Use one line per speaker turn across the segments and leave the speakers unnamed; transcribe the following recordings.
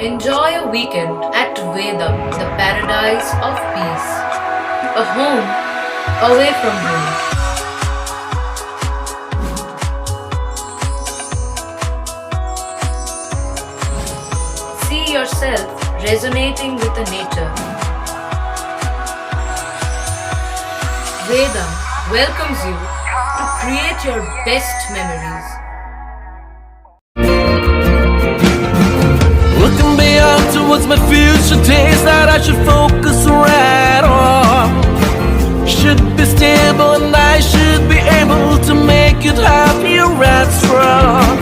Enjoy a weekend at Vedam, the paradise of peace. A home away from home. See yourself resonating with the nature. Vedam welcomes you to create your best memories.
Looking beyond towards my future days that I should focus right on. Should be stable and I should be able to make it happier and strong.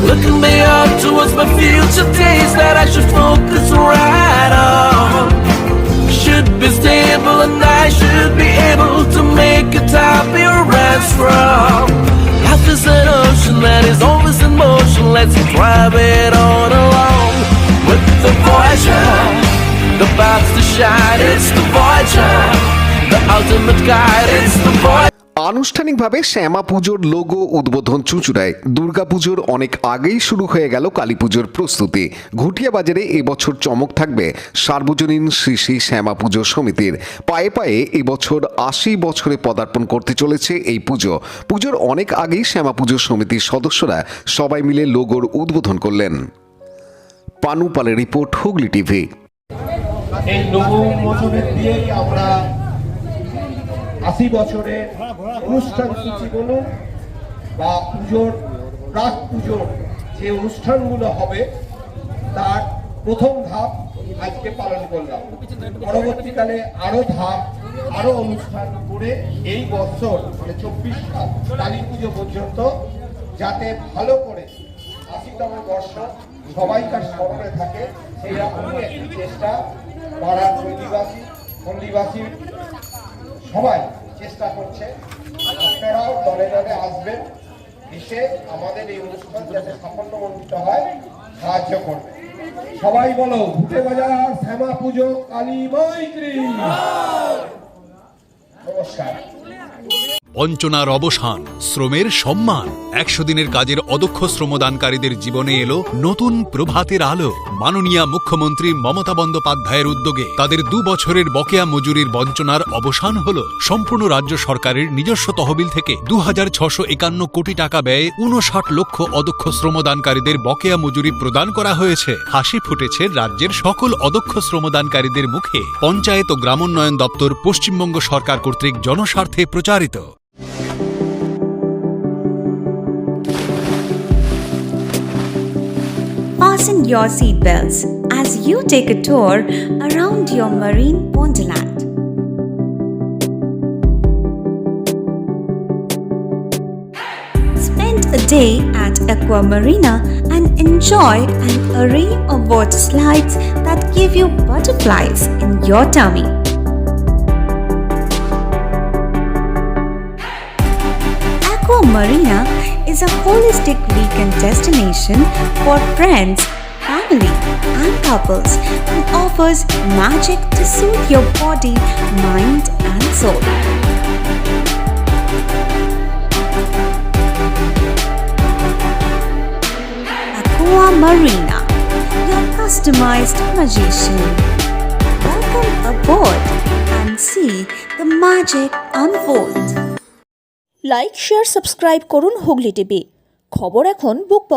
Looking beyond towards my future days that I should focus right on. Should be stable and I should be able to make it happier and strong. Life is an ocean that is always in motion. Let's drive it on along. With the Voyager, the path to shine, it's the Voyager, the ultimate guide, it's the Voyager.
আনুষ্ঠানিকভাবে শ্যামা পুজোর logo উদ্বোধন চুঁচুড়ায় দুর্গাপুজোর অনেক আগেই শুরু হয়ে গেল কালী পুজোর প্রস্তুতি। ঘুটিয়া বাজারে এবছর চমক থাকবে সার্বজনীন শ্রী শ্রী শ্যামা পুজো সমিতির। পায়ে পায়ে এবছর ৮০ বছরে পদার্পণ করতে চলেছে এই পুজো। পুজোর অনেক আগেই শ্যামা পুজো সমিতির সদস্যরা সবাই মিলে লোগোর উদ্বোধন করলেন। পানু পালের রিপোর্ট, হুগলি টিভি।
এই লোগো উন্মোচনের দিয়েই আমরা ৮০ বছরের অনুষ্ঠান সূচি বলুন বা পুজোর প্রাক পুজোর যে অনুষ্ঠানগুলো হবে তার প্রথম ধাপ আজকে পালন করলাম। পরবর্তীকালে আরো ধাপ আরো অনুষ্ঠান করে এই বছর মানে ২৪ সাল কালী পুজো পর্যন্ত যাতে ভালো করে ৮০তম বর্ষ সবাইকার স্মরণে থাকে সেই রকমই একটি চেষ্টা পাড়ার পল্লীবাসী সবাই চেষ্টা করছে। আপনারাও দলে দলে আসবেন, এসে আমাদের এই অনুষ্ঠান যাতে সাফল্যমণ্ডিত হয় সাহায্য করবে। সবাই বলো, ঘুটে বাজার শ্যামা পুজো কালী মৈত্রী। নমস্কার।
বঞ্চনার অবসান, শ্রমের সম্মান। ১০০ দিনের কাজের অদক্ষ শ্রমদানকারীদের জীবনে এলো নতুন প্রভাতের আলো। মাননীয় মুখ্যমন্ত্রী মমতা বন্দ্যোপাধ্যায়ের উদ্যোগে তাদের ২ বছরের বকেয়া মজুরির বঞ্চনার অবসান হল। সম্পূর্ণ রাজ্য সরকারের নিজস্ব তহবিল থেকে ২৬৫১ কোটি টাকা ব্যয়ে ৫৯ লক্ষ অদক্ষ শ্রমদানকারীদের বকেয়া মজুরি প্রদান করা হয়েছে। হাসি ফুটেছে রাজ্যের সকল অদক্ষ শ্রমদানকারীদের মুখে। পঞ্চায়েত ও গ্রামোন্নয়ন দপ্তর, পশ্চিমবঙ্গ সরকার কর্তৃক জনস্বার্থে প্রচারিত।
Fasten your seatbelts as you take a tour around your marine wonderland. Spend a day at Aqua Marina and enjoy an array of water slides that give you butterflies in your tummy. Aqua Marina is a holistic weekend destination for friends, family, and couples and offers magic to soothe your body, mind, and soul. Aqua Marina, your customized magician. Welcome aboard and see the magic unfold.
Like, share, subscribe করুন Hooghly TV. খবর এখন বুক পকেটে।